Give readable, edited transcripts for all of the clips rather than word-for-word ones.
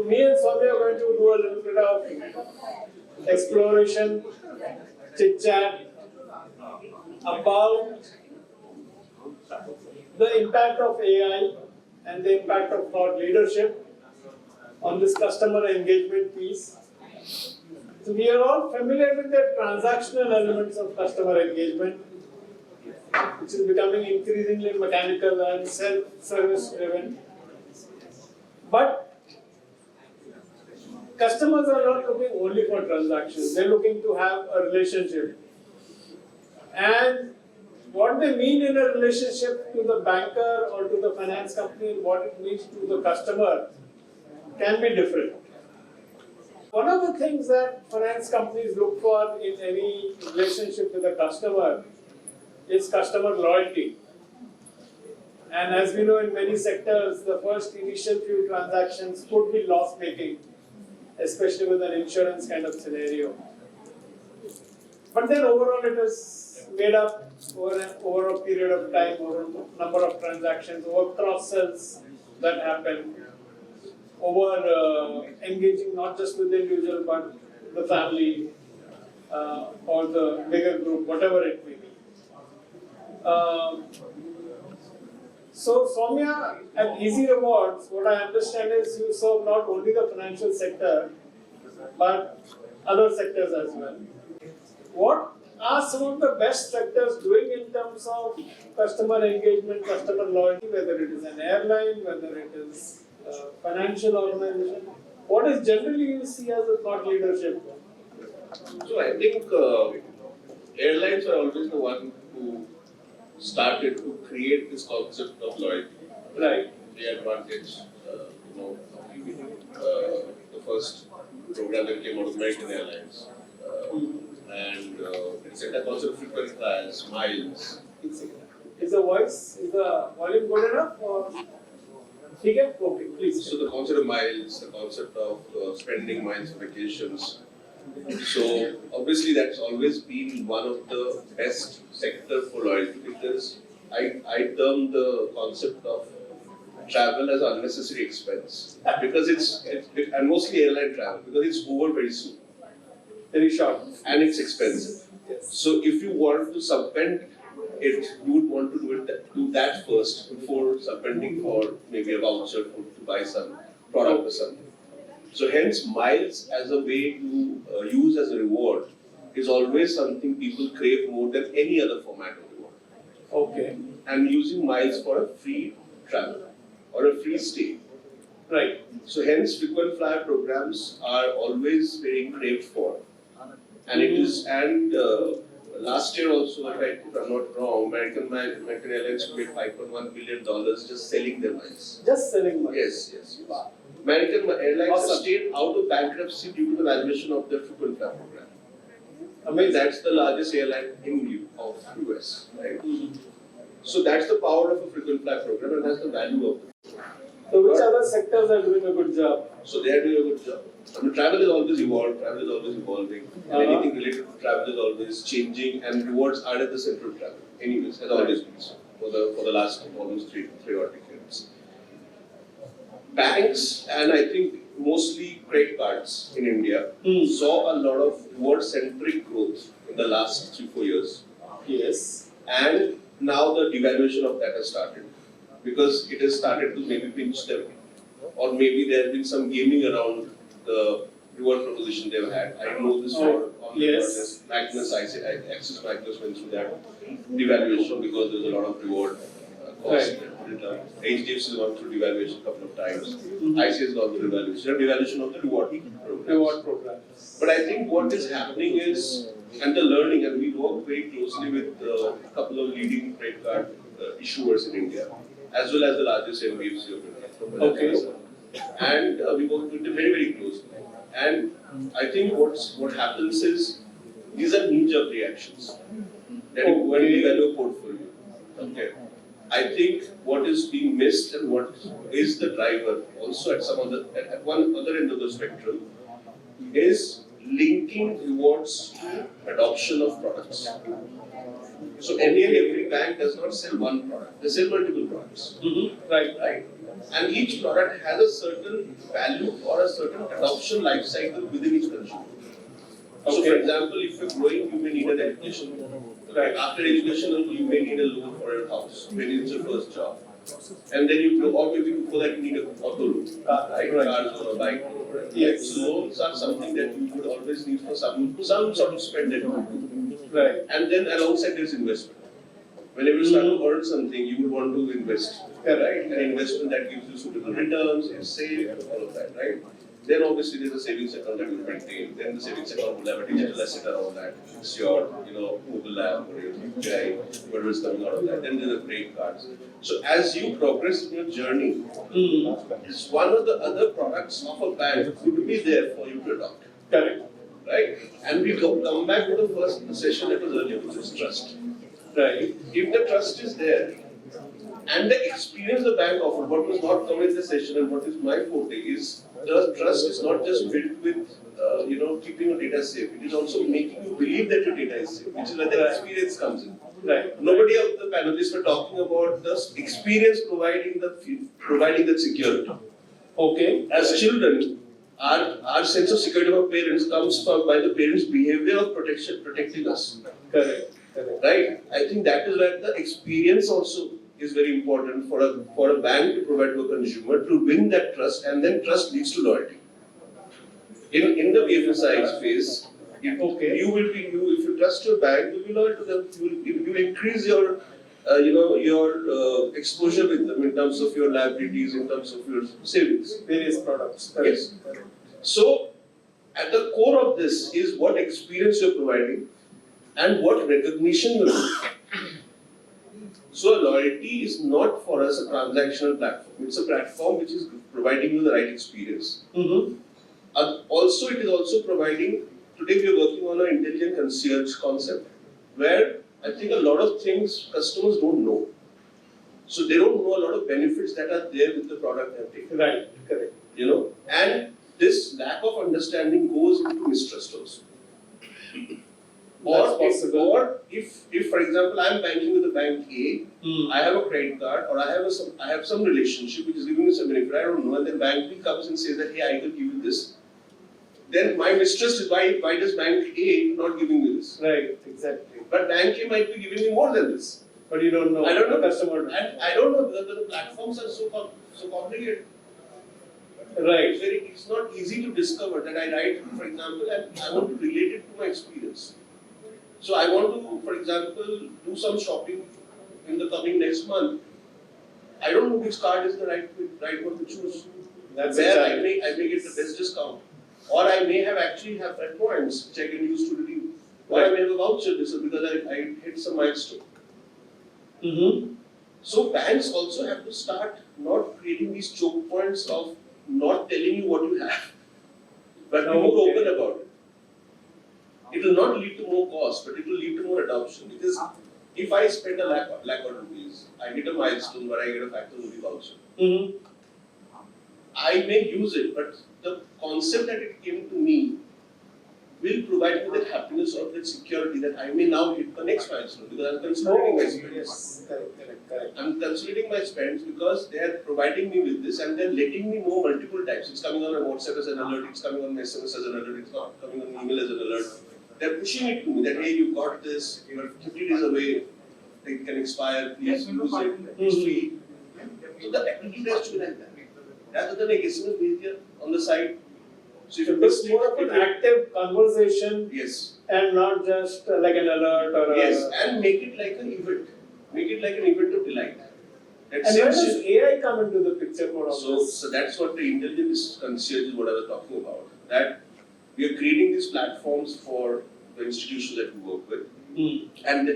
So me and Soumya are going to do a little bit of exploration, chit chat about the impact of AI and the impact of thought leadership on this customer engagement piece. So we are all familiar with the transactional elements of customer engagement, which is becoming increasingly mechanical and self-service driven. But customers are not looking only for transactions, they're looking to have a relationship. And what they mean in a relationship to the banker or to the finance company and what it means to the customer can be different. One of the things that finance companies look for in any relationship with a customer is customer loyalty. And as we know, in many sectors, the first initial few transactions could be loss-making, especially with an insurance kind of scenario. But then overall it is made up over a period of time, over a number of transactions, over cross-sells that happen, over engaging not just with the individual but the family or the bigger group, whatever it may be. So Soumya, at Easy Rewards, what I understand is you serve not only the financial sector but other sectors as well. What are some of the best sectors doing in terms of customer engagement, customer loyalty, whether it is an airline, whether it is a financial organization? What is generally you see as a thought leadership? So I think airlines are always the one who started to create this concept of loyalty. Right. The advantage, the first program that came out of American Airlines. And it's a concept of frequent flyers, miles. Is the volume good enough? Or? Okay, please. So the concept of miles, the concept of spending miles on vacations. So obviously that's always been one of the best sector for loyalty because I term the concept of travel as unnecessary expense because it's and mostly airline travel because it's over very soon. Very short. And it's expensive. Yes. So if you want to subvent it, you would want to do that first before subventing for maybe a voucher to buy some product or something. So hence miles as a way to use as a reward is always something people crave more than any other format of reward. Okay. And using miles for a free travel or a free stay. Right. So hence frequent flyer programs are always very craved for. And it is, and last year also, if I'm not wrong, American Airlines paid $5.1 billion just selling their miles. Just selling miles? Yes. Wow. American Airlines Awesome. stayed out of bankruptcy due to the valuation of their frequent flyer program. Amazing. That's the largest airline in of US, right? So that's the power of a frequent flyer program and that's the value of it. So which other sectors are doing a good job? So they are doing a good job. I mean, travel is always evolved, travel is always evolving, and anything related to travel is always changing, and rewards are at the center of travel. Anyways, has always been so for the last almost three odd decades. Banks and I think mostly credit cards in India saw a lot of reward-centric growth in the last 3-4 years. Yes. And now the devaluation of that has started because it has started to maybe pinch them, or maybe there has been some gaming around the reward proposition they've had. I know this for yes. Magnus, Axis Magnus went through that devaluation because there's a lot of reward cost. Right. HDFC has gone through devaluation a couple of times. ICICI has gone through devaluation of the reward program. But I think what is happening is, and the learning, and we work very closely with a couple of leading credit card issuers in India, as well as the largest NBFC of India. Okay. And we work with them very, very closely. And I think what happens is these are knee-jerk reactions that you go and develop a portfolio. Okay. I think what is being missed and what is the driver also at one other end of the spectrum is linking rewards to adoption of products. So any and every bank does not sell one product; they sell multiple products. Right. And each product has a certain value or a certain adoption life cycle within each consumer. So, for example, if you're growing, you may need an education. Right. After education, you may need a loan for your house when it's your first job. And then you grow, or maybe before that you need an auto loan, right? Cars or a bike loan. Right? Yes. So loans are something that you would always need for some sort of spend that you do. Right. And then alongside there's investment. Whenever you start to earn something, you would want to invest, right? An investment that gives you suitable returns, is safe, all of that, right? Then obviously there's a savings account that you maintain. Then the savings account will have a digital asset around that. It's your, mobile app or your UPI, whatever is coming out of that. Then there's a credit cards. So as you progress in your journey, it's one of the other products of a bank could be there for you to adopt. Correct. Right? And we come back to the first session that was earlier, which is trust. Right. If the trust is there, and the experience the bank offered, what was not covered in the session and what is my forte is, the trust is not just built with, keeping your data safe. It is also making you believe that your data is safe, which is where the experience comes in. Right. Nobody of the panelists were talking about the experience providing that security. Okay. As children, our sense of security of our parents comes from by the parents' behavior of protecting us. Correct. Correct. Right. I think that is where the experience also is very important for a bank to provide to a consumer to win that trust, and then trust leads to loyalty. In the BFSI space, if you trust your bank, you'll be loyal to them. You will increase your exposure with them in terms of your liabilities, in terms of your savings, various products. Yes. So at the core of this is what experience you're providing and what recognition you're doing. So loyalty is not for us a transactional platform. It's a platform which is providing you the right experience. Also, it is also providing, today we are working on an intelligent concierge concept where I think a lot of things customers don't know. So they don't know a lot of benefits that are there with the product they're taking. Right, correct. And this lack of understanding goes into mistrust also. Or if, for example, I am banking with the bank A, I have a credit card, or I have some relationship which is giving me some benefit, I don't know, and then bank B comes and says that, hey, I will give you this. Then my mistrust is why does bank A not giving me this? Right, exactly. But bank A might be giving me more than this. But you don't know. I don't know customer. And I don't know because the platforms are so complicated. Right. It's not easy to discover that I write, for example, and I want to relate it to my experience. So I want to, for example, do some shopping in the coming next month. I don't know which card is the right one to choose. That's where I may get the best discount. Or I may actually have red points which I can use to redeem. Or I may have a voucher because I hit some milestone. So banks also have to start not creating these choke points of not telling you what you have, but be more open about it. It will not lead to more cost, but it will lead to more adoption. Because if I spend a lakh of rupees, I hit a milestone where I get a factor movie voucher. I may use it, but the concept that it came to me will provide me that happiness or that security that I may now hit the next milestone because I'm consolidating my spends. Yes, correct. I'm consolidating my spends because they are providing me with this and they're letting me know multiple times. It's coming on a WhatsApp as an alert, it's coming on SMS as an alert, it's not coming on email as an alert. They're pushing it to me that, hey, you got this, you're 50 days away, it can expire, please use it, it's free. So the activity has to be like that. Rather than a SMS behavior on the side. So if it's more of an active conversation, yes, and not just like an alert or and make it like an event. Make it like an event of delight. And where does AI come into the picture for all this? So that's what the intelligence concierge is what I was talking about. That we are creating these platforms for the institutions that we work with. And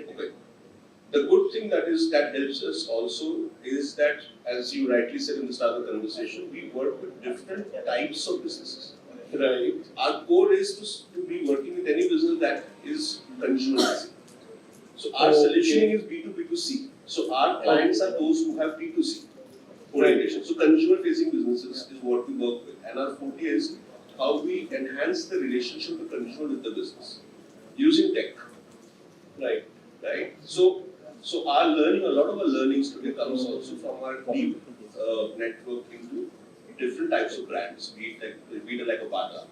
the good thing that helps us also is that, as you rightly said in the start of the conversation, we work with different types of businesses. Right. Our core is to be working with any business that is consumer facing. So our solutioning is B2B2C. So our clients are those who have B2C orientation. So consumer facing businesses is what we work with. And our forte is how we enhance the relationship of the consumer with the business using tech. Right. So our learning, a lot of our learnings today comes also from our deep network into different types of brands, be it like a Bata,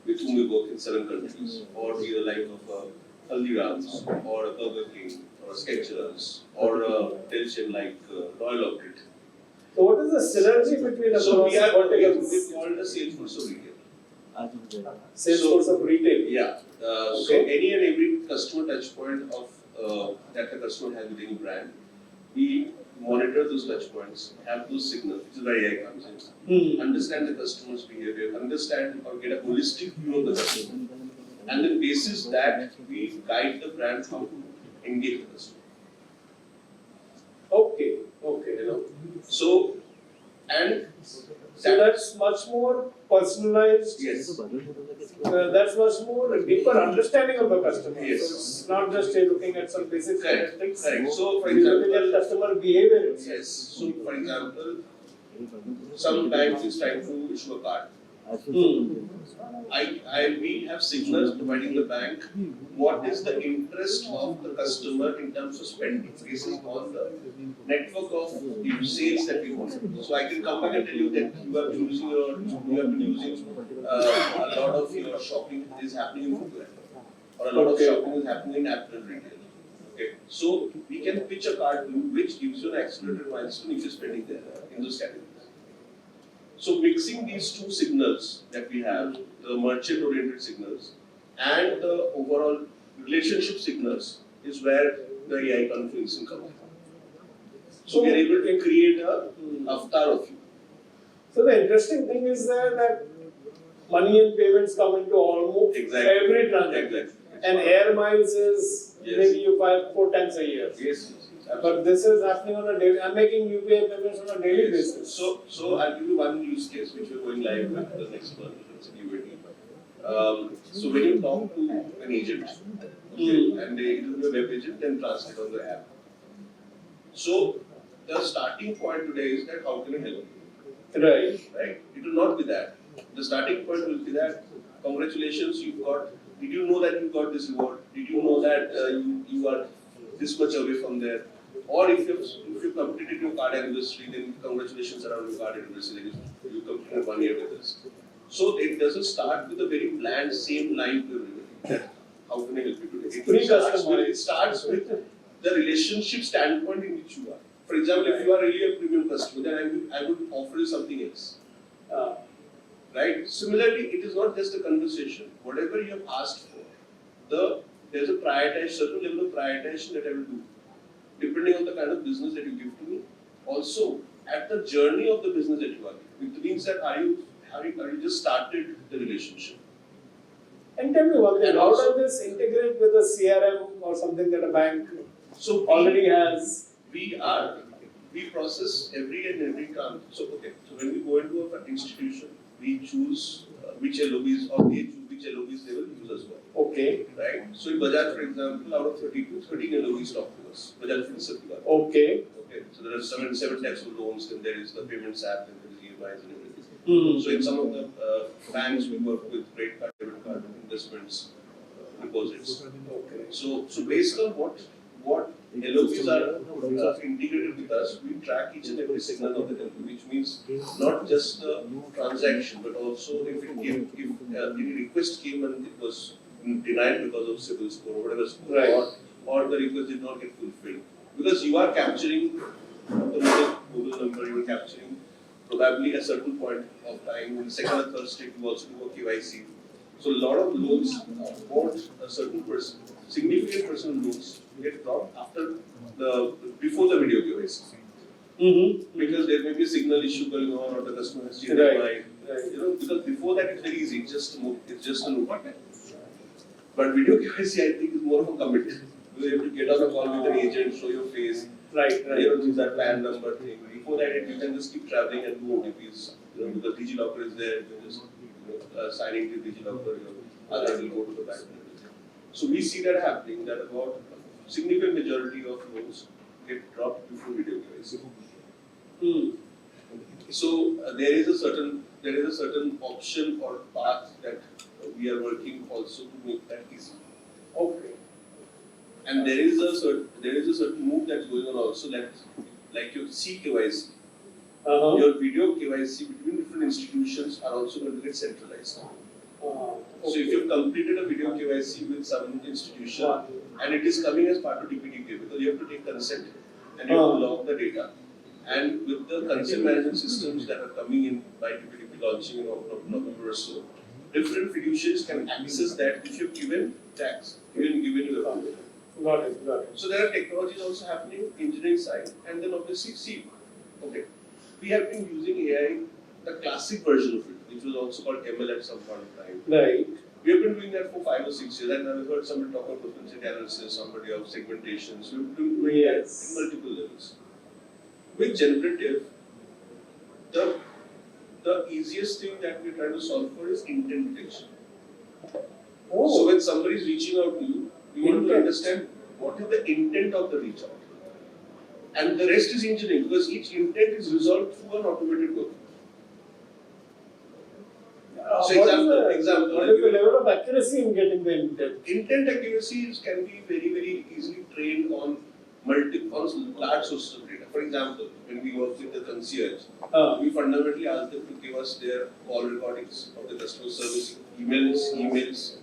with whom we work in 7 countries, or be the like of a Haldiram's, or a Burger King, or a Skechers, or a Delchen like Royal Orbit. So what is the synergy between a So we have verticals? we called a sales force of retail. Salesforce of retail. Yeah. So any and every customer touch point of that the customer has with any brand, we monitor those touch points, have those signals, which is where AI comes in. Understand the customer's behavior, understand or get a holistic view of the customer. And then basis that we guide the brand how to engage the customer. Okay. You know. So that's much more personalized. Yes. That's much more deeper understanding of the customer. Yes. So it's not just looking at some basic statistics. Correct. So for We're looking example, at customer behavior. yes. So for example, some banks is trying to issue a card. We have signals providing the bank what is the interest of the customer in terms of spending. This is on the network of the sales that we want. So I can come back and tell you that you have been using a lot of your shopping is happening in footwear, or a lot of shopping is happening in apparel retail. Okay, so we can pitch a card to you which gives you an accelerated milestone if you're spending there in those categories. So mixing these two signals that we have, the merchant-oriented signals and the overall relationship signals, is where the AI conferencing comes from. So we are able to create a avatar of you. So the interesting thing is that money and payments come into almost every transaction. Exactly. And air miles is maybe you buy 4 times a year. Yes. But this is happening on a daily. I'm making UPI payments on a daily basis. So I'll give you one use case which we're going live with the next month. It's a UAT. So when you talk to an agent, and they do a web agent and translate on the app. So the starting point today is that how can I help you? Right. It will not be that. The starting point will be that congratulations, you got. Did you know that you got this reward? Did you know that you are this much away from there? Or if you completed your card anniversary, then congratulations around your card anniversary. You completed 1 year with us. So it doesn't start with a very bland same line to that. How can I help you today? It starts with the relationship standpoint in which you are. For example, if you are really a premium customer, then I would offer you something else. Right? Similarly, it is not just a conversation. Whatever you have asked for, there's a certain level of prioritization that I will do, depending on the kind of business that you give to me. Also, at the journey of the business that you are in, it means that are you just started the relationship. And tell me one thing, how does this integrate with a CRM or something that a bank already has? We process every account. So when we go into an institution, we choose which LOBs or they choose which LOBs they will use as well. Okay. Right? So in Bajaj, for example, out of 13 LOBs talk to us. Bajaj Finserv. Okay. So there are seven types of loans, and there is the payments app, and there is EMIs and everything. So in some of the banks, we work with credit card, debit card, investments, deposits. Okay. So based on what LOBs are integrated with us, we track each and every signal of the LOB, which means not just the transaction, but also if any request came and it was denied because of civil score or whatever score, or the request did not get fulfilled. Because you are capturing the mobile number, you are capturing probably a certain point of time. In the second or third step, you also do a KYC. So a lot of loans want a certain person, significant person loans get dropped before the video KYC. Because there may be a signal issue going on, or the customer has changed their mind. Because before that it's very easy, it's just a no. But video KYC, I think, is more of a commit. You have to get on a call with an agent, show your face, use that PAN number thing. Before that, you can just keep traveling and do OTPs. Because DigiLocker is there, you can just signing to DigiLocker, others will go to the bank. So we see that happening, that about a significant majority of loans get dropped before video KYC. So there is a certain option or path that we are working also to make that easy. Okay. And there is a certain move that's going on also, that like your CKYC. Your video KYC between different institutions are also going to get centralized. So if you've completed a video KYC with some institution and it is coming as part of DPDK because you have to take consent and you have to log the data. And with the consent management systems that are coming in by DPDP launching in November or so, different fiduciaries can access that if you've given tax, given you a approval. Got it. So there are technologies also happening, engineering side, and then obviously C. Okay. We have been using AI, the classic version of it, which was also called ML at some point of time. Right. We have been doing that for 5 or 6 years, and I've heard somebody talk about propensity analysis, somebody of segmentation. So we've been doing that in multiple levels. With generative, the easiest thing that we're trying to solve for is intent detection. So when somebody is reaching out to you, you want to understand what is the intent of the reach out. And the rest is engineering because each intent is resolved through an automated workflow. So what is the level of accuracy in getting the intent? Intent accuracy can be very easily trained on large sources of data. For example, when we work with the concierge, we fundamentally ask them to give us their call recordings of the customer service, emails,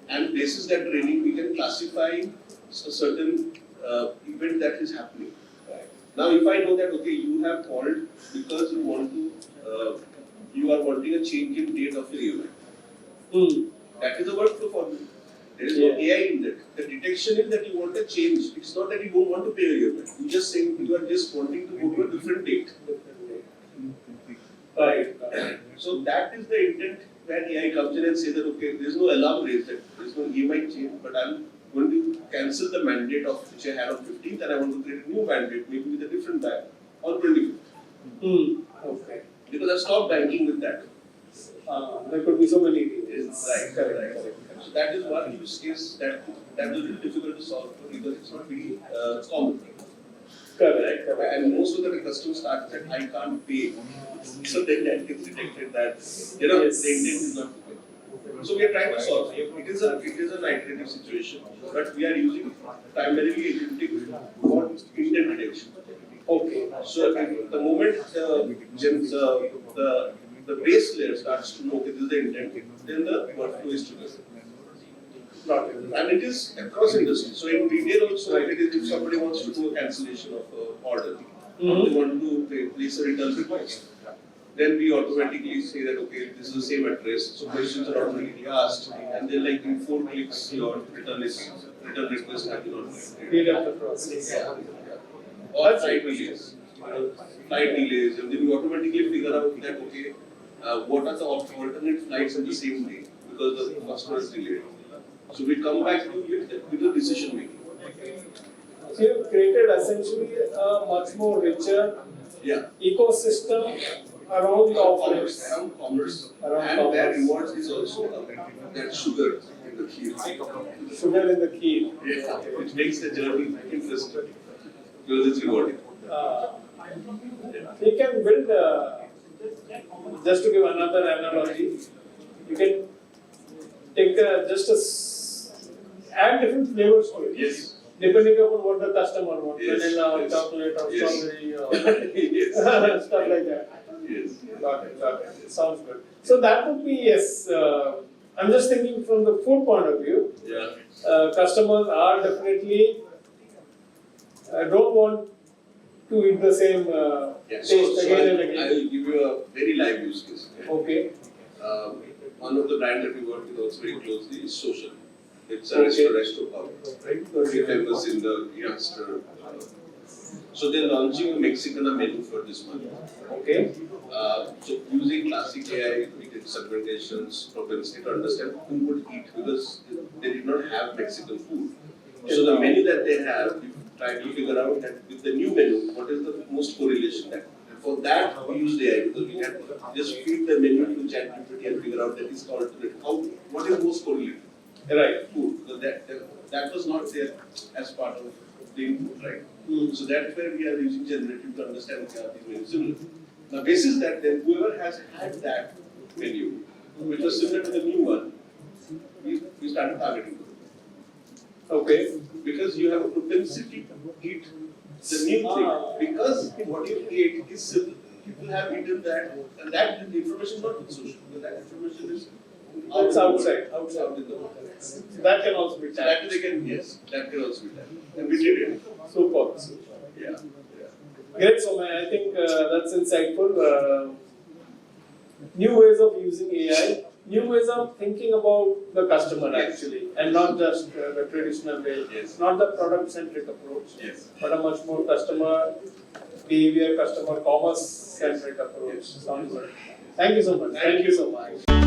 and basis that training we can classify a certain event that is happening. Now, if I know that you have called because you want to, you are wanting a change in date of your event. That is a workflow for me. There is no AI in that. The detection is that you want a change. It's not that you don't want to pay your event. You just saying you are just wanting to go to a different date. Right. So that is the intent where AI comes in and says that there is no alarm raised, that there is no EMI change, but I'm going to cancel the mandate of which I had on 15th and I want to create a new mandate, maybe with a different bank on 25th. Okay. Because I've stopped banking with that. There could be so many reasons. Right. So that is one use case that is really difficult to solve for because it's not very common. Correct. And most of the customers start that I can't pay. So then that gets detected that the intent is not to pay. So we are trying to solve it. It is an iterative situation, but we are using primarily agentic for intent detection. Okay. So the moment the base layer starts to know this is the intent, then the workflow is triggered. And it is across industry. So in retail also, it is if somebody wants to do a cancellation of an order, or they want to place a return request, then we automatically say that this is the same address. So questions are automatically asked, and then like in 4 clicks, your return request has been automated. Speed up the process. Or flight delays. And then we automatically figure out that what are the alternate flights on the same day because the customer is delayed. So we come back to with the decision making. So you've created essentially a much more richer ecosystem around the offerings. Around commerce. And where rewards is also that sugar in the key. Sugar in the key. Yeah, which makes the journey interesting because it's rewarding. You can build, just to give another analogy, you can take add different flavors to it. Yes. Depending upon what the customer wants, vanilla or yes. chocolate or strawberry or stuff like that. Yes. Got it. Sounds good. So that would be, I'm just thinking from the food point of view. Yeah. Customers are definitely don't want to eat the same taste again and again. I will give you a very live use case. Okay. One of the brands that we work with also very closely is Social. It's a resto pub, right? Very famous in the youngster. So they're launching a Mexican menu for this month. Okay. So using classic AI, we did segmentations, propensity to understand who would eat because they did not have Mexican food. So the menu that they have, we try to figure out that with the new menu, what is the most correlation that. For that, we used AI because we had to just feed the menu to ChatGPT and figure out that is alternate. What is most correlated? Right. Food. Because that was not there as part of the input, right? So that's where we are using generative to understand these menus similar. Now, basis that then whoever has had that menu, which was similar to the new one, we started targeting them. Okay. Because you have a propensity to eat the new thing. Because what you ate is people have eaten that, and that information is not social, because that information is It's outside. out in the world. That can also be So that tapped. they can, yes, that can also be done. And we did it. Super. Yeah. Great, Somay. I think that's insightful. New ways of using AI, new ways of thinking about the customer Yes. actually, and not just the traditional way. Yes. Not the product-centric approach, Yes. but a much more customer behavior, customer commerce-centric approach. Yes. Sounds good. Thank you so much. Thank you so much.